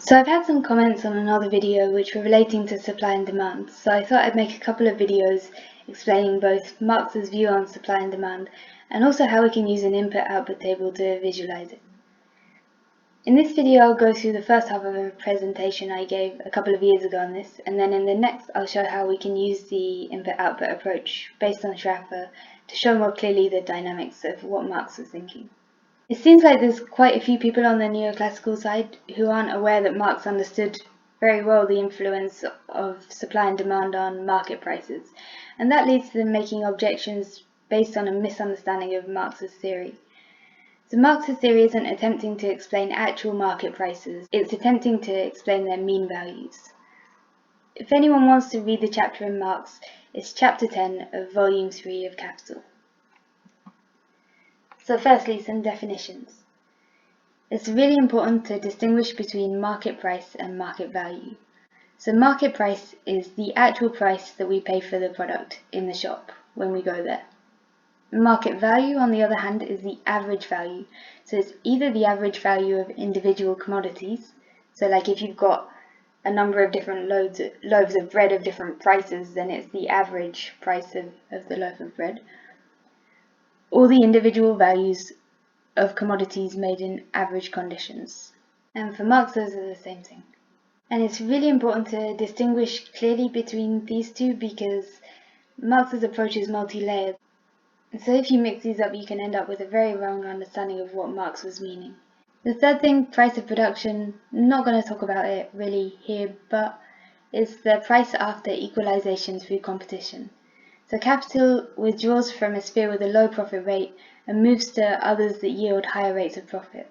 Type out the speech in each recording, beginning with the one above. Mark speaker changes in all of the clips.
Speaker 1: So I've had some comments on another video which were relating to supply and demand, so I thought I'd make a couple of videos explaining both Marx's view on supply and demand and also how we can use an input-output table to visualize it. In this video I'll go through the first half of a presentation I gave a couple of years ago on this, and then in the next I'll show how we can use the input-output approach based on Sraffa to show more clearly the dynamics of what Marx was thinking. It seems like there's quite a few people on the neoclassical side who aren't aware that Marx understood very well the influence of supply and demand on market prices, and that leads to them making objections based on a misunderstanding of Marx's theory. So Marx's theory isn't attempting to explain actual market prices, it's attempting to explain their mean values. If anyone wants to read the chapter in Marx, it's chapter 10 of volume 3 of Capital. So firstly, some definitions. It's really important to distinguish between market price and market value. So market price is the actual price that we pay for the product in the shop when we go there. Market value, on the other hand, is the average value. So it's either the average value of individual commodities, so like if you've got a number of different loaves of bread of different prices, then it's the average price of the loaf of bread, or the individual values of commodities made in average conditions. And for Marx, those are the same thing. And it's really important to distinguish clearly between these two because Marx's approach is multi-layered. And so if you mix these up, you can end up with a very wrong understanding of what Marx was meaning. The third thing, price of production, I'm not going to talk about it really here, but it's the price after equalization through competition. So capital withdraws from a sphere with a low profit rate and moves to others that yield higher rates of profit.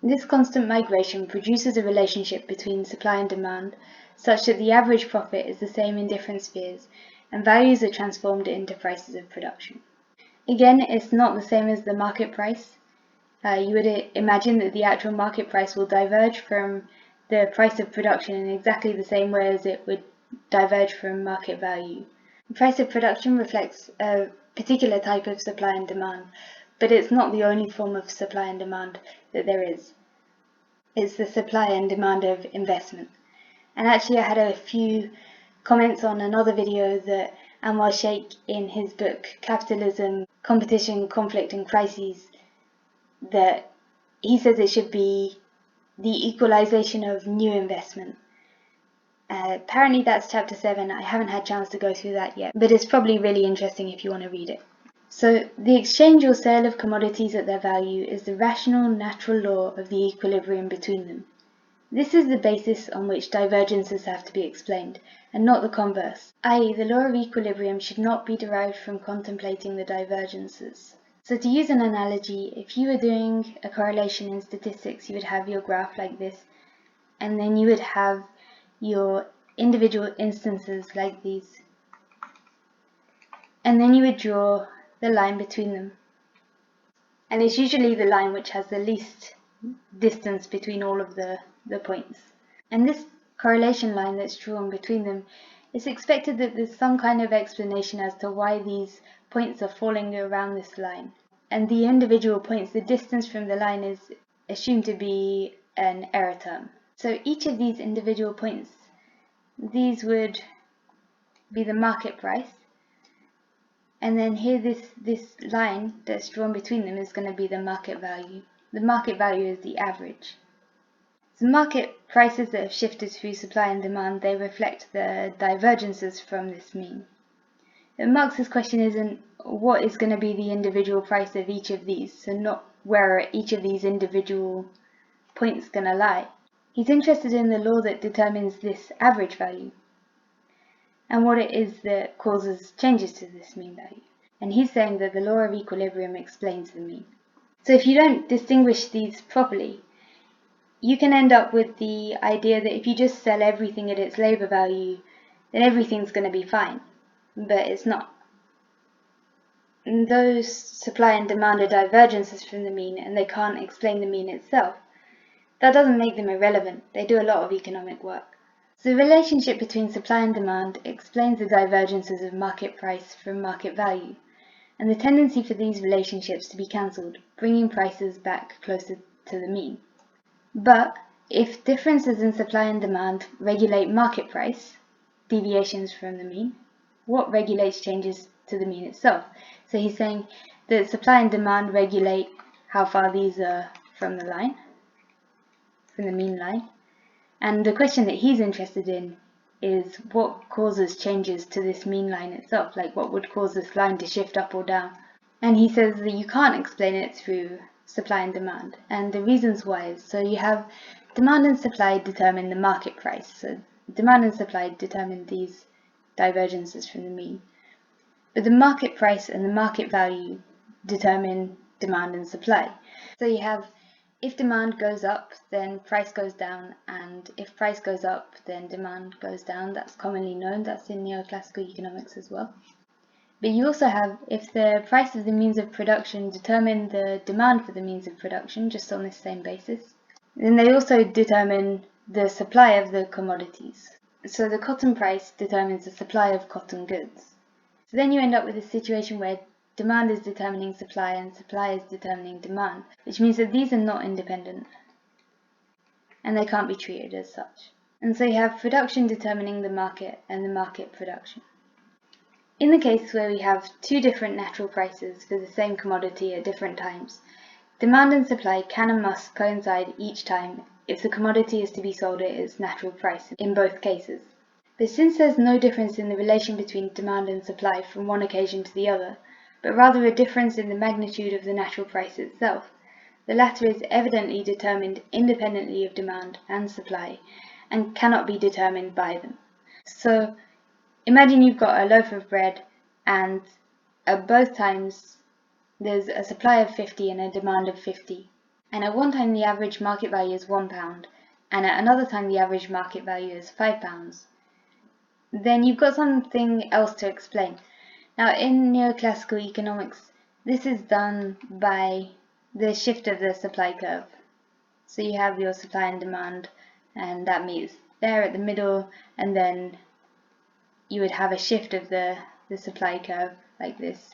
Speaker 1: This constant migration produces a relationship between supply and demand such that the average profit is the same in different spheres and values are transformed into prices of production. Again, it's not the same as the market price. You would imagine that the actual market price will diverge from the price of production in exactly the same way as it would diverge from market value. The price of production reflects a particular type of supply and demand, but it's not the only form of supply and demand that there is. It's the supply and demand of investment. And actually I had a few comments on another video that Anwar Sheikh in his book Capitalism, Competition, Conflict and Crises, that he says it should be the equalization of new investment. Apparently that's chapter 7, I haven't had a chance to go through that yet, but it's probably really interesting if you want to read it. So the exchange or sale of commodities at their value is the rational, natural law of the equilibrium between them. This is the basis on which divergences have to be explained, and not the converse, i.e. the law of equilibrium should not be derived from contemplating the divergences. So to use an analogy, if you were doing a correlation in statistics, you would have your graph like this, and then you would have your individual instances like these, and then you would draw the line between them, and it's usually the line which has the least distance between all of the points. And this correlation line that's drawn between them, it's expected that there's some kind of explanation as to why these points are falling around this line, and the individual points, the distance from the line is assumed to be an error term. So each of these individual points, these would be the market price, and then here this line that's drawn between them is going to be the market value. The market value is the average. So market prices that have shifted through supply and demand, they reflect the divergences from this mean. And Marx's question isn't what is going to be the individual price of each of these, so not where each of these individual points going to lie. He's interested in the law that determines this average value and what it is that causes changes to this mean value. And he's saying that the law of equilibrium explains the mean. So if you don't distinguish these properly, you can end up with the idea that if you just sell everything at its labor value, then everything's going to be fine. But it's not. And those supply and demand are divergences from the mean, and they can't explain the mean itself. That doesn't make them irrelevant. They do a lot of economic work. So the relationship between supply and demand explains the divergences of market price from market value, and the tendency for these relationships to be cancelled, bringing prices back closer to the mean. But if differences in supply and demand regulate market price, deviations from the mean, what regulates changes to the mean itself? So he's saying that supply and demand regulate how far these are from the line, from the mean line. And the question that he's interested in is what causes changes to this mean line itself, like what would cause this line to shift up or down. And he says that you can't explain it through supply and demand. And the reasons why is, so you have demand and supply determine the market price. So demand and supply determine these divergences from the mean. But the market price and the market value determine demand and supply. So you have, if demand goes up, then price goes down, and if price goes up, then demand goes down. That's commonly known. That's in neoclassical economics as well. But you also have, if the price of the means of production determine the demand for the means of production, just on this same basis, then they also determine the supply of the commodities. So the cotton price determines the supply of cotton goods. So then you end up with a situation where demand is determining supply and supply is determining demand, which means that these are not independent and they can't be treated as such. And so you have production determining the market and the market production. In the case where we have two different natural prices for the same commodity at different times, demand and supply can and must coincide each time if the commodity is to be sold at its natural price in both cases. But since there's no difference in the relation between demand and supply from one occasion to the other, but rather a difference in the magnitude of the natural price itself, the latter is evidently determined independently of demand and supply and cannot be determined by them. So imagine you've got a loaf of bread and at both times there's a supply of 50 and a demand of 50. And at one time the average market value is £1 and at another time the average market value is £5. Then you've got something else to explain. Now in neoclassical economics, this is done by the shift of the supply curve. So you have your supply and demand, and that meets there at the middle, and then you would have a shift of the supply curve like this.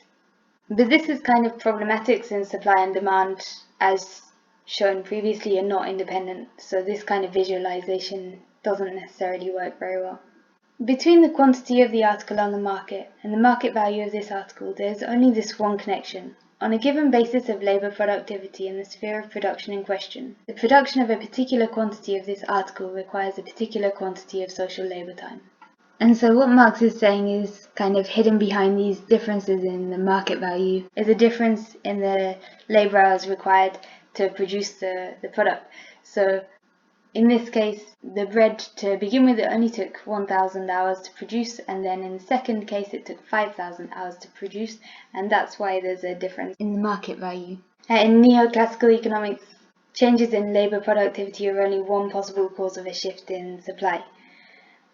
Speaker 1: But this is kind of problematic since supply and demand, as shown previously, are not independent, so this kind of visualization doesn't necessarily work very well. Between the quantity of the article on the market and the market value of this article, there is only this one connection. On a given basis of labour productivity in the sphere of production in question, the production of a particular quantity of this article requires a particular quantity of social labour time. And so what Marx is saying is kind of hidden behind these differences in the market value is a difference in the labour hours required to produce the product. So in this case, the bread to begin with, it only took 1,000 hours to produce, and then in the second case it took 5,000 hours to produce, and that's why there's a difference in the market value. In neoclassical economics, changes in labour productivity are only one possible cause of a shift in supply.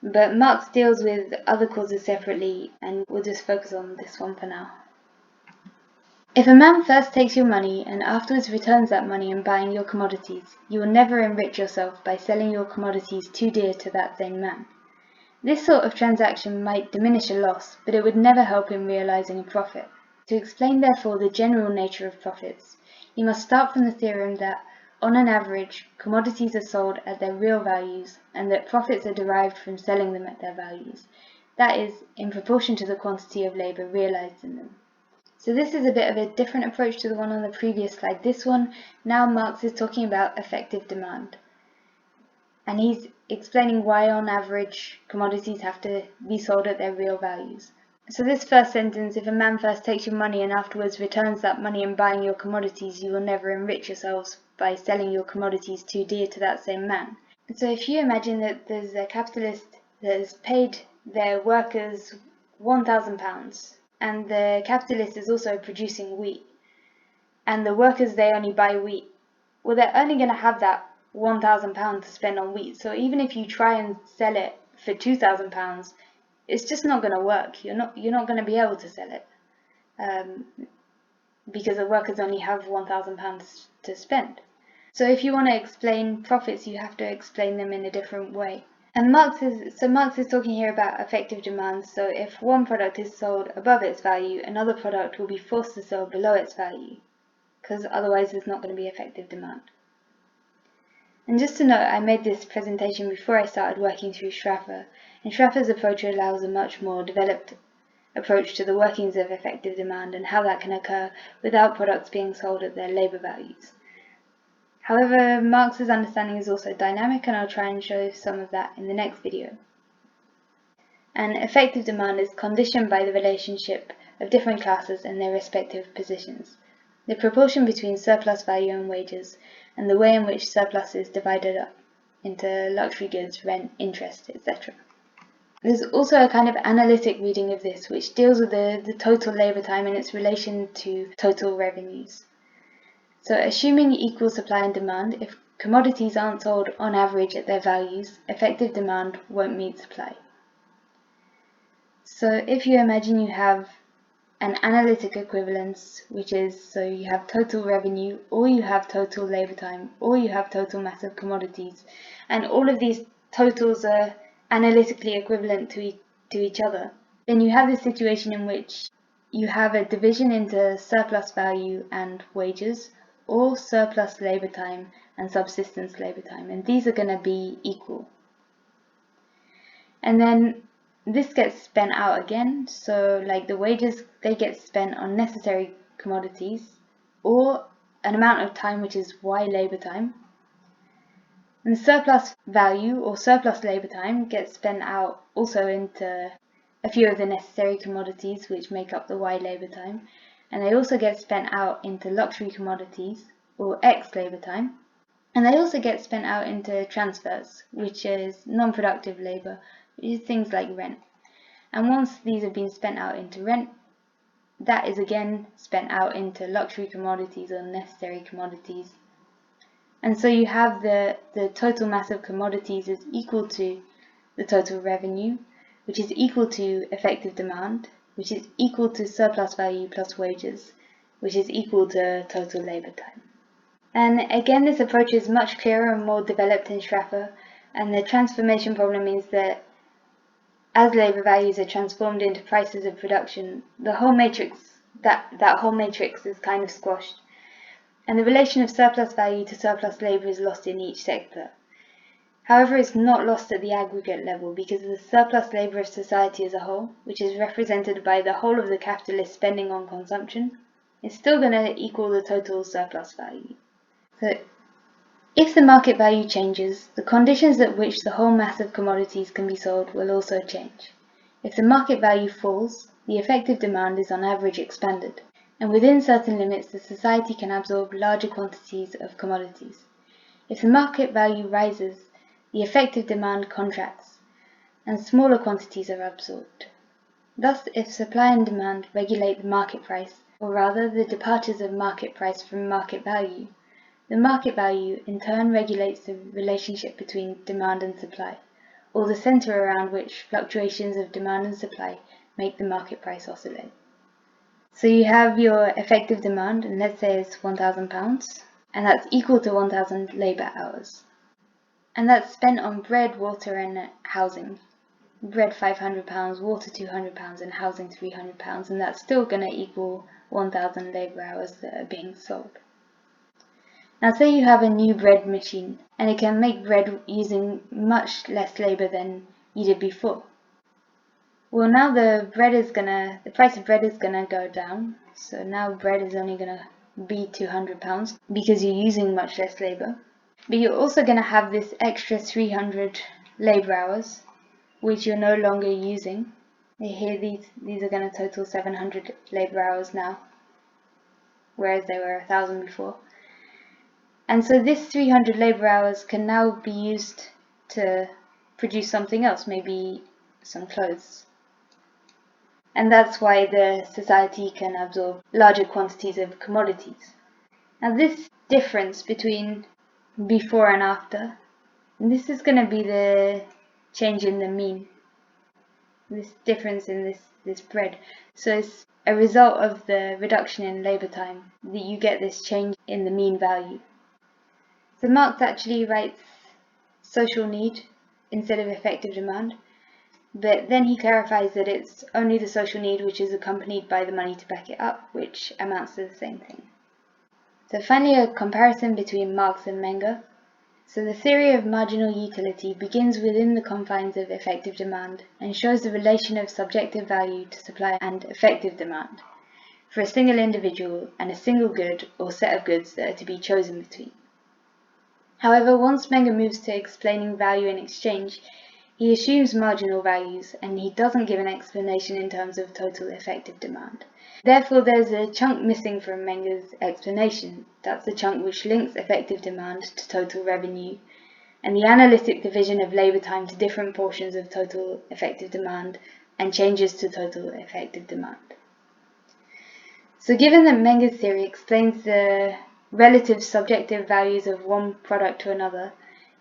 Speaker 1: But Marx deals with other causes separately, and we'll just focus on this one for now. If a man first takes your money and afterwards returns that money in buying your commodities, you will never enrich yourself by selling your commodities too dear to that same man. This sort of transaction might diminish a loss, but it would never help in realizing a profit. To explain therefore the general nature of profits, you must start from the theorem that, on an average, commodities are sold at their real values and that profits are derived from selling them at their values, that is, in proportion to the quantity of labour realized in them. So this is a bit of a different approach to the one on the previous slide. This one, now Marx is talking about effective demand. And he's explaining why on average commodities have to be sold at their real values. So this first sentence, if a man first takes your money and afterwards returns that money in buying your commodities, you will never enrich yourselves by selling your commodities too dear to that same man. So if you imagine that there's a capitalist that has paid their workers £1,000, and the capitalist is also producing wheat, and the workers, they only buy wheat, well, they're only going to have that £1,000 to spend on wheat. So even if you try and sell it for £2,000, it's just not going to work. You're not going to be able to sell it because the workers only have £1,000 to spend. So if you want to explain profits, you have to explain them in a different way. And Marx is talking here about effective demand. So if one product is sold above its value, another product will be forced to sell below its value, because otherwise there's not going to be effective demand. And just to note, I made this presentation before I started working through Sraffa, and Sraffa's approach allows a much more developed approach to the workings of effective demand and how that can occur without products being sold at their labour values. However, Marx's understanding is also dynamic, and I'll try and show some of that in the next video. And effective demand is conditioned by the relationship of different classes and their respective positions, the proportion between surplus value and wages, and the way in which surplus is divided up into luxury goods, rent, interest, etc. There's also a kind of analytic reading of this which deals with the total labour time and its relation to total revenues. So assuming equal supply and demand, if commodities aren't sold on average at their values, effective demand won't meet supply. So if you imagine you have an analytic equivalence, which is, so you have total revenue, or you have total labour time, or you have total mass of commodities, and all of these totals are analytically equivalent to each other, then you have this situation in which you have a division into surplus value and wages, or surplus labour time and subsistence labour time, and these are going to be equal. And then this gets spent out again, so like the wages, they get spent on necessary commodities, or an amount of time which is Y labour time. And the surplus value or surplus labour time gets spent out also into a few of the necessary commodities which make up the Y labour time, and they also get spent out into luxury commodities or X labour time, and they also get spent out into transfers, which is non-productive labour, which is things like rent. And once these have been spent out into rent, that is again spent out into luxury commodities or necessary commodities. And so you have the total mass of commodities is equal to the total revenue, which is equal to effective demand, which is equal to surplus value plus wages, which is equal to total labour time. And again, this approach is much clearer and more developed in Sraffa, and the transformation problem means that as labour values are transformed into prices of production, the whole matrix, that whole matrix is kind of squashed, and the relation of surplus value to surplus labour is lost in each sector. However, it's not lost at the aggregate level, because the surplus labour of society as a whole, which is represented by the whole of the capitalist spending on consumption, is still going to equal the total surplus value. So, if the market value changes, the conditions at which the whole mass of commodities can be sold will also change. If the market value falls, the effective demand is on average expanded, and within certain limits the society can absorb larger quantities of commodities. If the market value rises, the effective demand contracts, and smaller quantities are absorbed. Thus, if supply and demand regulate the market price, or rather the departures of market price from market value, the market value in turn regulates the relationship between demand and supply, or the centre around which fluctuations of demand and supply make the market price oscillate. So you have your effective demand, and let's say it's £1,000, and that's equal to 1,000 labour hours. And that's spent on bread, water and housing. Bread £500, water £200 and housing £300, and that's still going to equal 1,000 labour hours that are being sold. Now say you have a new bread machine, and it can make bread using much less labour than you did before. Well, now the price of bread is gonna go down, so now bread is only gonna be £200 because you're using much less labour. But you're also gonna have this extra 300 labour hours, which you're no longer using. Here these are gonna total 700 labour hours now, whereas they were 1,000 before. And so this 300 labour hours can now be used to produce something else, maybe some clothes. And that's why the society can absorb larger quantities of commodities. Now this difference between before and after, this is going to be the change in the mean. This difference in this bread. So it's a result of the reduction in labour time that you get this change in the mean value. So Marx actually writes social need instead of effective demand, but then he clarifies that it's only the social need which is accompanied by the money to back it up, which amounts to the same thing. So finally, a comparison between Marx and Menger. So the theory of marginal utility begins within the confines of effective demand and shows the relation of subjective value to supply and effective demand for a single individual and a single good or set of goods that are to be chosen between. However, once Menger moves to explaining value in exchange, he assumes marginal values and he doesn't give an explanation in terms of total effective demand. Therefore, there's a chunk missing from Menger's explanation. That's the chunk which links effective demand to total revenue and the analytic division of labour time to different portions of total effective demand and changes to total effective demand. So given that Menger's theory explains the relative subjective values of one product to another,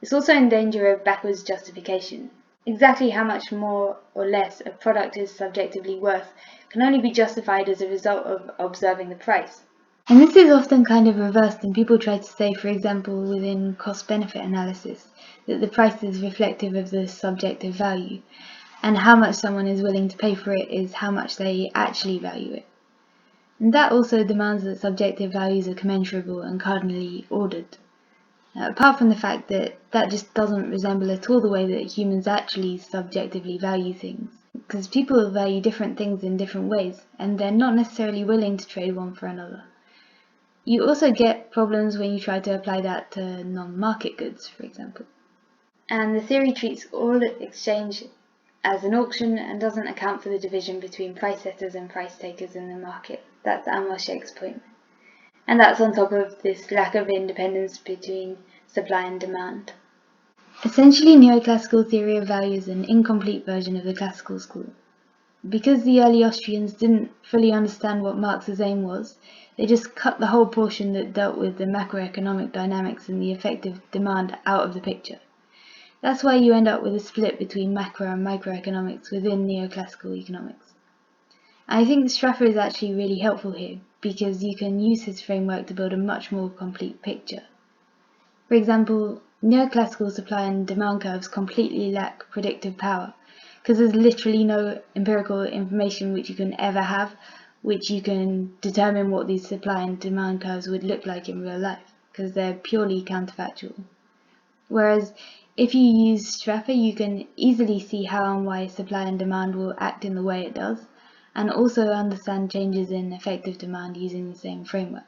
Speaker 1: it's also in danger of backwards justification. Exactly how much more or less a product is subjectively worth can only be justified as a result of observing the price. And this is often kind of reversed, and people try to say, for example, within cost-benefit analysis, that the price is reflective of the subjective value, and how much someone is willing to pay for it is how much they actually value it. And that also demands that subjective values are commensurable and cardinally ordered. Apart from the fact that that just doesn't resemble at all the way that humans actually subjectively value things, because people value different things in different ways, and they're not necessarily willing to trade one for another. You also get problems when you try to apply that to non-market goods, for example. And the theory treats all exchange as an auction and doesn't account for the division between price setters and price takers in the market. That's Amoshekh's point. And that's on top of this lack of independence between supply and demand. Essentially, neoclassical theory of value is an incomplete version of the classical school. Because the early Austrians didn't fully understand what Marx's aim was, they just cut the whole portion that dealt with the macroeconomic dynamics and the effective demand out of the picture. That's why you end up with a split between macro and microeconomics within neoclassical economics. I think Sraffa is actually really helpful here, because you can use his framework to build a much more complete picture. For example, neoclassical supply and demand curves completely lack predictive power, because there's literally no empirical information which you can ever have, which you can determine what these supply and demand curves would look like in real life, because they're purely counterfactual. Whereas, if you use Sraffa, you can easily see how and why supply and demand will act in the way it does, and also understand changes in effective demand using the same framework.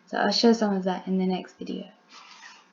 Speaker 1: So I'll show some of that in the next video.